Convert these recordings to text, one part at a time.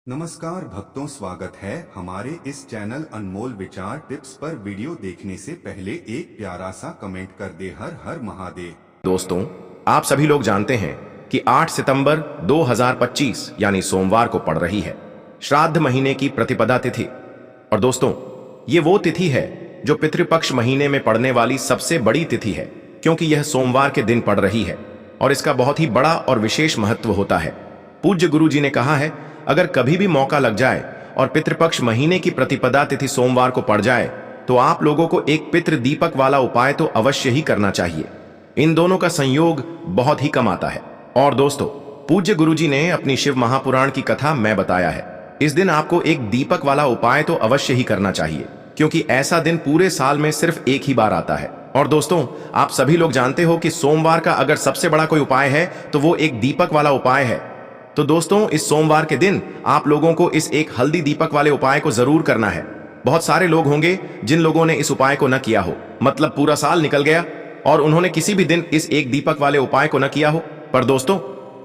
नमस्कार भक्तों, स्वागत है हमारे इस चैनल अनमोल विचार टिप्स पर। वीडियो देखने से पहले एक प्यारा सा कमेंट कर दे। हर हर महादेव। दोस्तों, आप सभी लोग जानते हैं कि 8 सितंबर 2025 यानी सोमवार को पड़ रही है श्राद्ध महीने की प्रतिपदा तिथि। और दोस्तों, ये वो तिथि है जो पितृपक्ष महीने में पड़ने वाली सबसे बड़ी तिथि है, क्योंकि यह सोमवार के दिन पड़ रही है और इसका बहुत ही बड़ा और विशेष महत्व होता है। पूज्य गुरु जी ने कहा है, अगर कभी भी मौका लग जाए और पितृपक्ष महीने की प्रतिपदा तिथि सोमवार को पड़ जाए तो आप लोगों को एक पितृ दीपक वाला उपाय तो अवश्य ही करना चाहिए। इन दोनों का संयोग बहुत ही कम आता है। और दोस्तों, पूज्य गुरुजी ने अपनी शिव महापुराण की कथा में बताया है, इस दिन आपको एक दीपक वाला उपाय तो अवश्य ही करना चाहिए, क्योंकि ऐसा दिन पूरे साल में सिर्फ एक ही बार आता है। और दोस्तों, आप सभी लोग जानते हो कि सोमवार का अगर सबसे बड़ा कोई उपाय है तो वो एक दीपक वाला उपाय है। तो दोस्तों, इस सोमवार के दिन आप लोगों को इस एक हल्दी दीपक वाले उपाय को जरूर करना है। बहुत सारे लोग होंगे जिन लोगों ने इस उपाय को न किया हो, मतलब पूरा साल निकल गया और उन्होंने किसी भी दिन इस एक दीपक वाले उपाय को न किया हो। पर दोस्तों,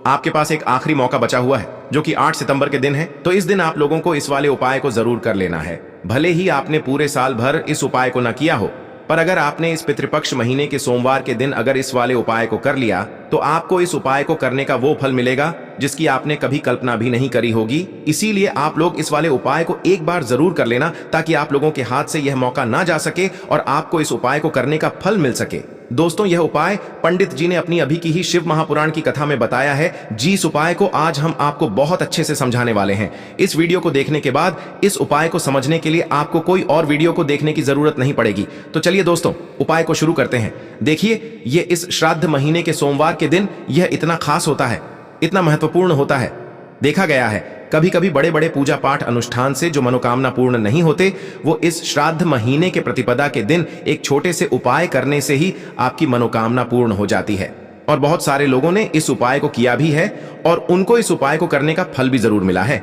आपके पास एक आखिरी मौका बचा हुआ है, जो कि 8 सितंबर के दिन है। तो इस दिन आप लोगों को इस वाले उपाय को जरूर कर लेना है। भले ही आपने पूरे साल भर इस उपाय को न किया हो, पर अगर आपने इस पितृपक्ष महीने के सोमवार के दिन अगर इस वाले उपाय को कर लिया तो आपको इस उपाय को करने का वो फल मिलेगा जिसकी आपने कभी कल्पना भी नहीं करी होगी। इसीलिए आप लोग इस वाले उपाय को एक बार जरूर कर लेना, ताकि आप लोगों के हाथ से यह मौका ना जा सके और आपको इस उपाय को करने का फल मिल सके। दोस्तों, यह उपाय पंडित जी ने अपनी अभी की ही शिव महापुराण की कथा में बताया है। इस उपाय को आज हम आपको बहुत अच्छे से समझाने वाले हैं। इस वीडियो को देखने के बाद इस उपाय को समझने के लिए आपको कोई और वीडियो को देखने की जरूरत नहीं पड़ेगी। तो चलिए दोस्तों, उपाय को शुरू करते हैं। देखिए, ये इस श्राद्ध महीने के सोमवार के दिन यह इतना खास होता है, इतना महत्वपूर्ण होता है। देखा गया है कभी कभी बड़े बड़े पूजा पाठ अनुष्ठान से जो मनोकामना पूर्ण नहीं होते, वो इस श्राद्ध महीने के प्रतिपदा के दिन एक छोटे से उपाय करने से ही आपकी मनोकामना पूर्ण हो जाती है। और बहुत सारे लोगों ने इस उपाय को किया भी है और उनको इस उपाय को करने का फल भी जरूर मिला है।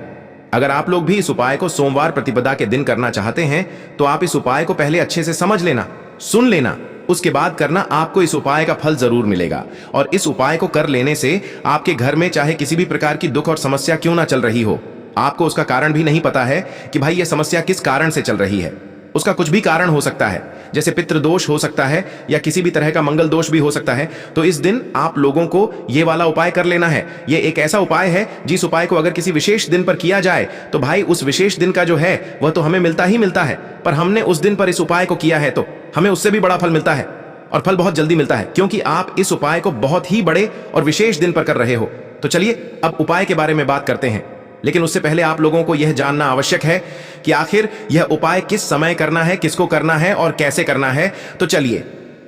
अगर आप लोग भी इस उपाय को सोमवार प्रतिपदा के दिन करना चाहते हैं तो आप इस उपाय को पहले अच्छे से समझ लेना, सुन लेना, उसके बाद करना। आपको इस उपाय का फल जरूर मिलेगा। और इस उपाय को कर लेने से आपके घर में चाहे किसी भी प्रकार की दुख और समस्या क्यों ना चल रही हो, आपको उसका कारण भी नहीं पता है कि भाई यह समस्या किस कारण से चल रही है। उसका कुछ भी कारण हो सकता है, जैसे पितृदोष हो सकता है या किसी भी तरह का मंगल दोष भी हो सकता है। तो इस दिन आप लोगों को यह वाला उपाय कर लेना है। यह एक ऐसा उपाय है जिस उपाय को अगर किसी विशेष दिन पर किया जाए तो भाई उस विशेष दिन का जो है वह तो हमें मिलता ही मिलता है, पर हमने उस दिन पर इस उपाय को किया है तो हमें उससे भी बड़ा फल मिलता है और फल बहुत जल्दी मिलता है, क्योंकि आप इस उपाय को बहुत ही बड़े और विशेष दिन पर कर रहे हो। तो चलिए अब उपाय के बारे में बात करते हैं, लेकिन उससे पहले आप लोगों को यह जानना आवश्यक है कि आखिर यह उपाय किस समय करना है, किसको करना है और कैसे करना है। तो चलिए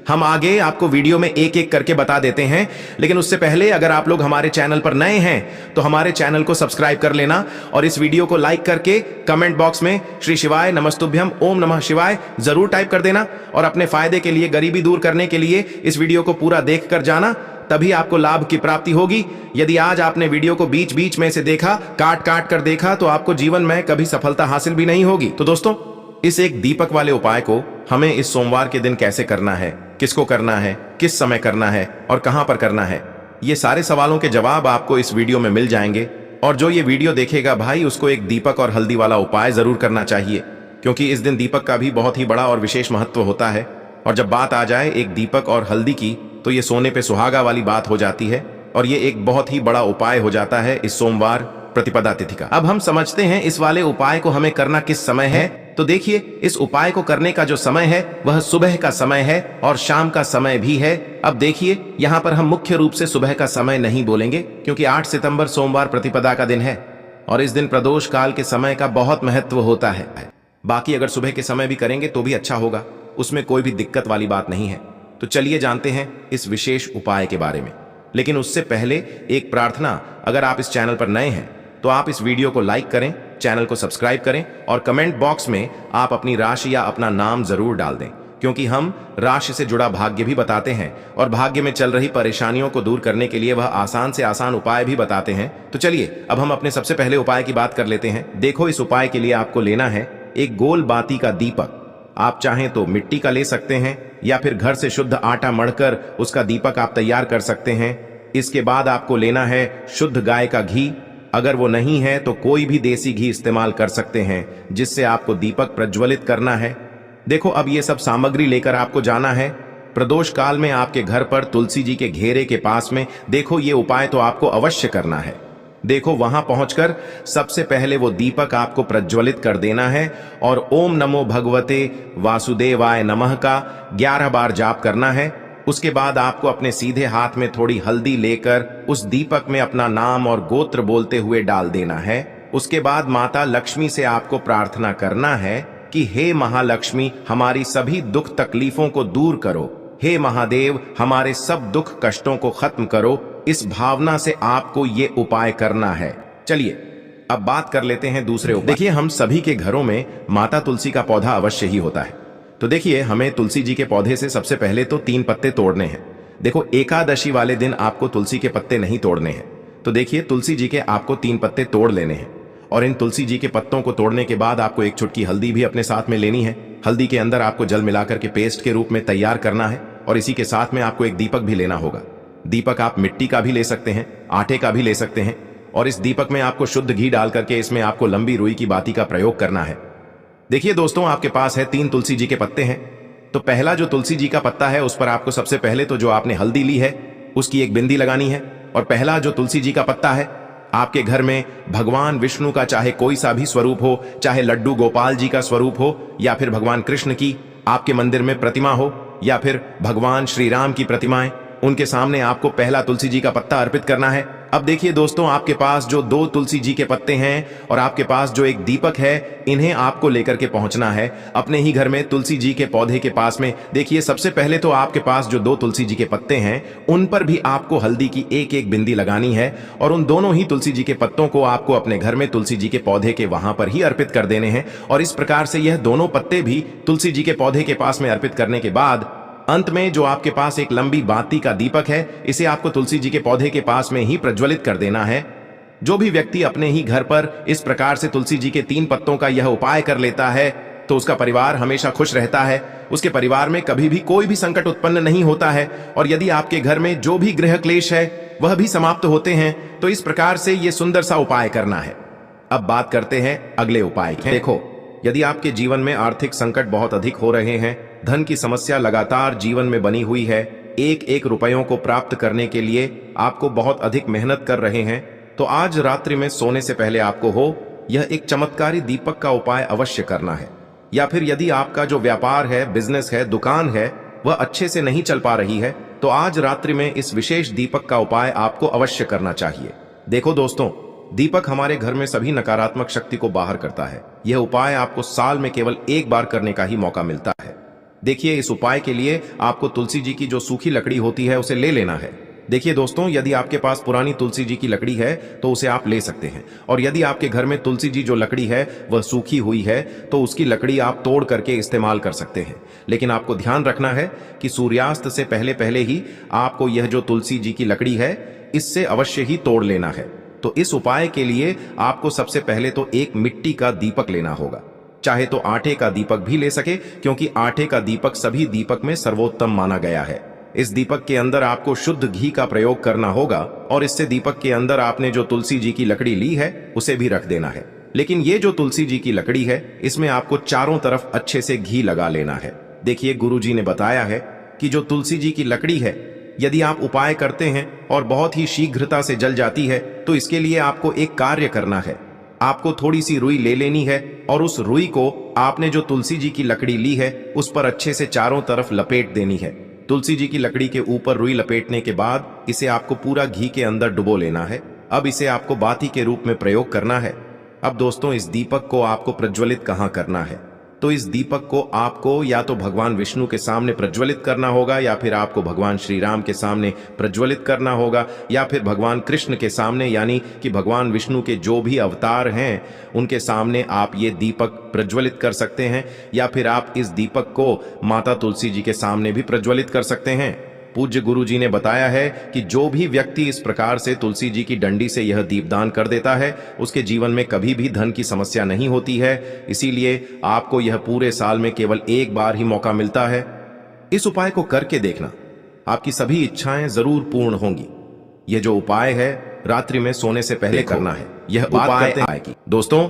हम आगे आपको वीडियो में एक एक करके बता देते हैं, लेकिन उससे पहले अगर आप लोग हमारे चैनल पर नए हैं तो हमारे चैनल को सब्सक्राइब कर लेना और इस वीडियो को लाइक करके कमेंट बॉक्स में श्री शिवाय नमस्तुभ्यम ओम नमः शिवाय जरूर टाइप कर देना। और अपने फायदे के लिए, गरीबी दूर करने के लिए इस वीडियो को पूरा देख कर जाना, तभी आपको लाभ की प्राप्ति होगी। यदि आज आपने वीडियो को बीच बीच में से देखा, काट काट कर देखा, तो आपको जीवन में कभी सफलता हासिल भी नहीं होगी। तो दोस्तों, इस एक दीपक वाले उपाय को हमें इस सोमवार के दिन कैसे करना है, किसको करना है, किस समय करना है और कहां पर करना है, ये सारे सवालों के जवाब आपको इस वीडियो में मिल जाएंगे। और जो ये वीडियो देखेगा भाई, उसको एक दीपक और हल्दी वाला उपाय जरूर करना चाहिए, क्योंकि इस दिन दीपक का भी बहुत ही बड़ा और विशेष महत्व होता है। और जब बात आ जाए एक दीपक और हल्दी की, तो ये सोने पे सुहागा वाली बात हो जाती है और ये एक बहुत ही बड़ा उपाय हो जाता है इस सोमवार प्रतिपदा तिथि का। अब हम समझते हैं इस वाले उपाय को हमें करना किस समय है। तो देखिए, इस उपाय को करने का जो समय है वह सुबह का समय है और शाम का समय भी है। अब देखिए, यहाँ पर हम मुख्य रूप से सुबह का समय नहीं बोलेंगे, क्योंकि 8 सितंबर सोमवार प्रतिपदा का दिन है और इस दिन प्रदोष काल के समय का बहुत महत्व होता है। बाकी अगर सुबह के समय भी करेंगे तो भी अच्छा होगा, उसमें कोई भी दिक्कत वाली बात नहीं है। तो चलिए जानते हैं इस विशेष उपाय के बारे में। लेकिन उससे पहले एक प्रार्थना, अगर आप इस चैनल पर नए हैं तो आप इस वीडियो को लाइक करें, चैनल को सब्सक्राइब करें और कमेंट बॉक्स में आप अपनी राशि या अपना नाम जरूर डाल दें, क्योंकि हम राशि से जुड़ा भाग्य भी बताते हैं और भाग्य में चल रही परेशानियों को दूर करने के लिए वह आसान से आसान उपाय भी बताते हैं। तो चलिए अब हम अपने सबसे पहले उपाय की बात कर लेते हैं। देखो, इस उपाय के लिए आपको लेना है एक गोल बाती का दीपक। आप चाहें तो मिट्टी का ले सकते हैं या फिर घर से शुद्ध आटा मढ़कर उसका दीपक आप तैयार कर सकते हैं। इसके बाद आपको लेना है शुद्ध गाय का घी अगर वो नहीं है तो कोई भी देसी घी इस्तेमाल कर सकते हैं जिससे आपको दीपक प्रज्वलित करना है। देखो, अब ये सब सामग्री लेकर आपको जाना है प्रदोष काल में आपके घर पर तुलसी जी के घेरे के पास में। देखो, ये उपाय तो आपको अवश्य करना है। देखो, वहां पहुंचकर सबसे पहले वो दीपक आपको प्रज्वलित कर देना है और ओम नमो भगवते वासुदेवाय नमः का 11 बार जाप करना है। उसके बाद आपको अपने सीधे हाथ में थोड़ी हल्दी लेकर उस दीपक में अपना नाम और गोत्र बोलते हुए डाल देना है। उसके बाद माता लक्ष्मी से आपको प्रार्थना करना है कि हे महालक्ष्मी, हमारी सभी दुख तकलीफों को दूर करो। हे महादेव, हमारे सब दुख कष्टों को खत्म करो। इस भावना से आपको ये उपाय करना है। चलिए अब बात कर लेते हैं दूसरे उपाय। देखिए, हम सभी के घरों में माता तुलसी का पौधा अवश्य ही होता है। तो देखिए, हमें तुलसी जी के पौधे से सबसे पहले तो 3 पत्ते तोड़ने हैं। देखो, एकादशी वाले दिन आपको तुलसी के पत्ते नहीं तोड़ने हैं। तो देखिए, तुलसी जी के आपको 3 पत्ते तोड़ लेने हैं और इन तुलसी जी के पत्तों को तोड़ने के बाद आपको एक चुटकी हल्दी भी अपने साथ में लेनी है। हल्दी के अंदर आपको जल मिलाकर के पेस्ट के रूप में तैयार करना है और इसी के साथ में आपको एक दीपक भी लेना होगा। दीपक आप मिट्टी का भी ले सकते हैं, आटे का भी ले सकते हैं और इस दीपक में आपको शुद्ध घी डाल करके इसमें आपको लंबी रुई की बाती का प्रयोग करना है। देखिए दोस्तों, आपके पास है 3 तुलसी जी के पत्ते हैं। तो पहला जो तुलसी जी का पत्ता है उस पर आपको सबसे पहले तो जो आपने हल्दी ली है उसकी एक बिंदी लगानी है। और पहला जो तुलसी जी का पत्ता है, आपके घर में भगवान विष्णु का चाहे कोई सा भी स्वरूप हो, चाहे लड्डू गोपाल जी का स्वरूप हो या फिर भगवान कृष्ण की आपके मंदिर में प्रतिमा हो या फिर भगवान श्री राम की प्रतिमाएं, उनके सामने आपको पहला तुलसी जी का पत्ता अर्पित करना है। अब देखिए दोस्तों, आपके पास जो 2 तुलसी जी के पत्ते हैं और आपके पास जो एक दीपक है, इन्हें आपको लेकर के पहुंचना है अपने ही घर में तुलसी जी के पौधे के पास में। देखिए, सबसे पहले तो आपके पास जो 2 तुलसी जी के पत्ते हैं उन पर भी आपको हल्दी की एक बिंदी लगानी है और उन दोनों ही तुलसी जी के पत्तों को आपको अपने घर में तुलसी जी के पौधे के वहां पर ही अर्पित कर देने हैं। और इस प्रकार से यह दोनों पत्ते भी तुलसी जी के पौधे के पास में अर्पित करने के बाद अंत में जो आपके पास एक लंबी बाती का दीपक है, इसे आपको तुलसी जी के पौधे के पास में ही प्रज्वलित कर देना है। जो भी व्यक्ति अपने ही घर पर इस प्रकार से तुलसी जी के 3 पत्तों का यह उपाय कर लेता है तो उसका परिवार हमेशा खुश रहता है। उसके परिवार में कभी भी कोई भी संकट उत्पन्न नहीं होता है और यदि आपके घर में जो भी गृह क्लेश है वह भी समाप्त होते हैं। तो इस प्रकार से यह सुंदर सा उपाय करना है। अब बात करते हैं अगले उपाय की। देखो, यदि आपके जीवन में आर्थिक संकट बहुत अधिक हो रहे हैं, धन की समस्या लगातार जीवन में बनी हुई है, एक रुपयों को प्राप्त करने के लिए आपको बहुत अधिक मेहनत कर रहे हैं, तो आज रात्रि में सोने से पहले आपको यह एक चमत्कारी दीपक का उपाय अवश्य करना है। या फिर यदि आपका जो व्यापार है, बिजनेस है, दुकान है, वह अच्छे से नहीं चल पा रही है, तो आज रात्रि में इस विशेष दीपक का उपाय आपको अवश्य करना चाहिए। देखो दोस्तों, दीपक हमारे घर में सभी नकारात्मक शक्ति को बाहर करता है। यह उपाय आपको साल में केवल 1 बार करने का ही मौका मिलता है। देखिए, इस उपाय के लिए आपको तुलसी जी की जो सूखी लकड़ी होती है उसे ले लेना है। देखिए दोस्तों, यदि आपके पास पुरानी तुलसी जी की लकड़ी है तो उसे आप ले सकते हैं और यदि आपके घर में तुलसी जी जो लकड़ी है वह सूखी हुई है तो उसकी लकड़ी आप तोड़ करके इस्तेमाल कर सकते हैं। लेकिन आपको ध्यान रखना है कि सूर्यास्त से पहले ही आपको यह जो तुलसी जी की लकड़ी है इससे अवश्य ही तोड़ लेना है। तो इस उपाय के लिए आपको सबसे पहले तो एक मिट्टी का दीपक लेना होगा। चाहे तो आटे का दीपक भी ले सके, क्योंकि आटे का दीपक सभी दीपक में सर्वोत्तम माना गया है। इस दीपक के अंदर आपको शुद्ध घी का प्रयोग करना होगा और इससे दीपक के अंदर आपने जो तुलसी जी की लकड़ी ली है उसे भी रख देना है। लेकिन ये जो तुलसी जी की लकड़ी है इसमें आपको चारों तरफ अच्छे से घी लगा लेना है। देखिए, गुरु जी ने बताया है कि जो तुलसी जी की लकड़ी है, यदि आप उपाय करते हैं और बहुत ही शीघ्रता से जल जाती है तो इसके लिए आपको एक कार्य करना है। आपको थोड़ी सी रुई ले लेनी है और उस रुई को आपने जो तुलसी जी की लकड़ी ली है उस पर अच्छे से चारों तरफ लपेट देनी है। तुलसी जी की लकड़ी के ऊपर रुई लपेटने के बाद इसे आपको पूरा घी के अंदर डुबो लेना है। अब इसे आपको बाती के रूप में प्रयोग करना है। अब दोस्तों, इस दीपक को आपको प्रज्वलित कहाँ करना है? तो इस दीपक को आपको या तो भगवान विष्णु के सामने प्रज्वलित करना होगा या फिर आपको भगवान श्री राम के सामने प्रज्वलित करना होगा या फिर भगवान कृष्ण के सामने, यानी कि भगवान विष्णु के जो भी अवतार हैं उनके सामने आप ये दीपक प्रज्वलित कर सकते हैं। या फिर आप इस दीपक को माता तुलसी जी के सामने भी प्रज्वलित कर सकते हैं। पूज्य गुरु जी ने बताया है कि जो भी व्यक्ति इस प्रकार से तुलसी जी की डंडी से यह दीपदान कर देता है उसके जीवन में कभी भी धन की समस्या नहीं होती है। इसीलिए आपको यह पूरे साल में केवल 1 बार ही मौका मिलता है। इस उपाय को करके देखना, आपकी सभी इच्छाएं जरूर पूर्ण होंगी। यह जो उपाय है रात्रि में सोने से पहले देखो, करना है। यह उपाय की दोस्तों,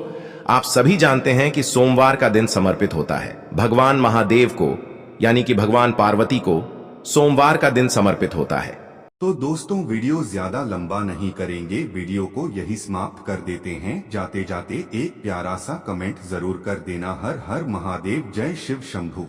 आप सभी जानते हैं कि सोमवार का दिन समर्पित होता है भगवान महादेव को, यानी कि भगवान पार्वती को सोमवार का दिन समर्पित होता है। तो दोस्तों वीडियो ज्यादा लंबा नहीं करेंगे, वीडियो को यही समाप्त कर देते हैं। जाते जाते एक प्यारा सा कमेंट जरूर कर देना। हर हर महादेव, जय शिव शंभू।